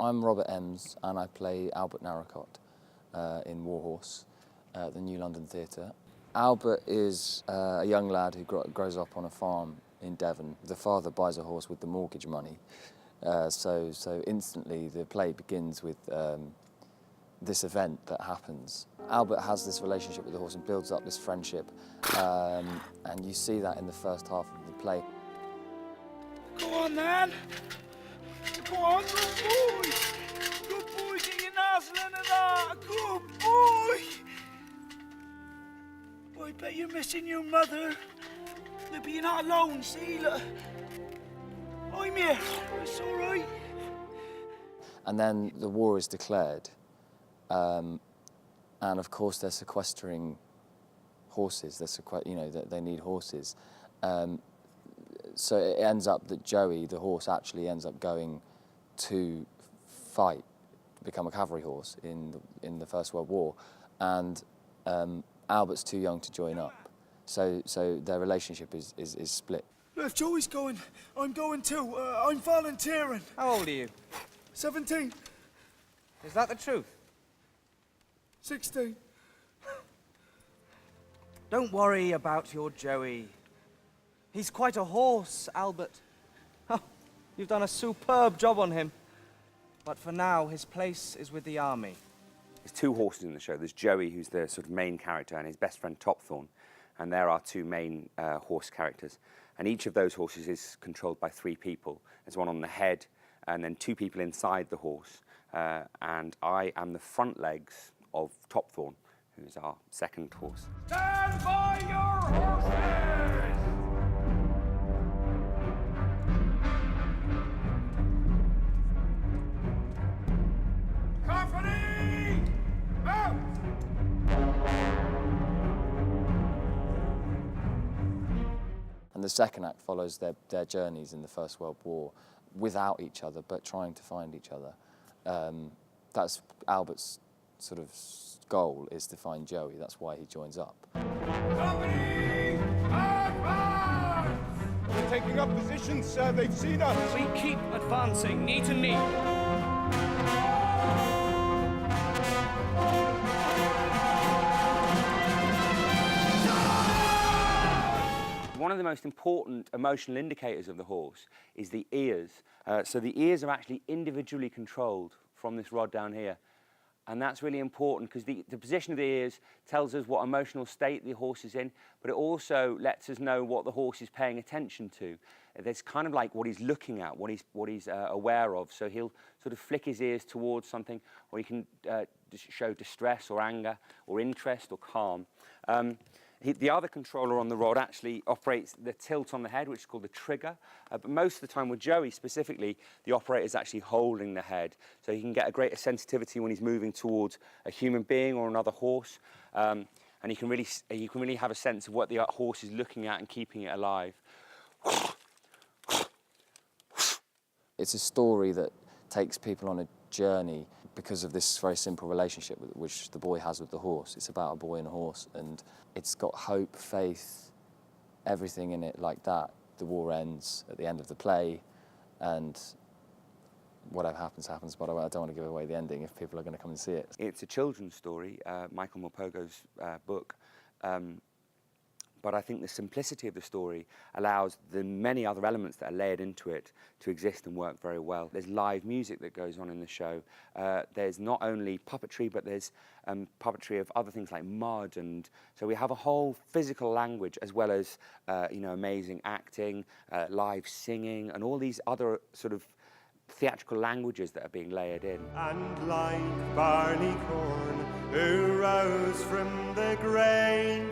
I'm Robert Ems, and I play Albert Narracott in Warhorse at the New London Theatre. Albert is a young lad who grows up on a farm in Devon. The father buys a horse with the mortgage money, so instantly the play begins with this event that happens. Albert has this relationship with the horse and builds up this friendship, and you see that in the first half of the play. Go on, then. Go on, good boy. Good boy, get your nozzle into that. Good boy. I bet you're missing your mother. Look, but you're not alone, see? Look. I'm here. It's all right. And then the war is declared, and of course they're sequestering horses. They need horses. So it ends up that Joey, the horse, actually ends up going to fight, become a cavalry horse in the First World War, and Albert's too young to join up. So their relationship is split. Look, if Joey's going, I'm going too. I'm volunteering. How old are you? 17. Is that the truth? 16. Don't worry about your Joey. He's quite a horse, Albert. Oh, you've done a superb job on him. But for now, his place is with the army. There's two horses in the show. There's Joey, who's the sort of main character, and his best friend Topthorn. And there are two main horse characters. And each of those horses is controlled by three people. There's one on the head, and then two people inside the horse. And I am the front legs of Topthorn, who's our second horse. Stand by your horses! Company! Out! And the second act follows their journeys in the First World War without each other, but trying to find each other. That's Albert's sort of goal, is to find Joey. That's why he joins up. Company! Advance! We're taking up positions, sir. They've seen us. We keep advancing, knee to knee. One of the most important emotional indicators of the horse is the ears. So the ears are actually individually controlled from this rod down here. And that's really important because the position of the ears tells us what emotional state the horse is in, but it also lets us know what the horse is paying attention to. There's kind of like what he's looking at, what he's aware of. So he'll sort of flick his ears towards something, or he can show distress or anger or interest or calm. The other controller on the rod actually operates the tilt on the head, which is called the trigger. But most of the time with Joey specifically, the operator is actually holding the head. So he can get a greater sensitivity when he's moving towards a human being or another horse. And you can really have a sense of what the horse is looking at and keeping it alive. It's a story that takes people on a journey because of this very simple relationship which the boy has with the horse. It's about a boy and a horse, and it's got hope, faith, everything in it like that. The war ends at the end of the play, and whatever happens, happens, but I don't want to give away the ending if people are going to come and see it. It's a children's story, Michael Morpurgo's book, but I think the simplicity of the story allows the many other elements that are layered into it to exist and work very well. There's live music that goes on in the show. There's not only puppetry, but there's puppetry of other things like mud, and so we have a whole physical language as well as amazing acting, live singing, and all these other sort of theatrical languages that are being layered in. And like barley corn who rose from the grave,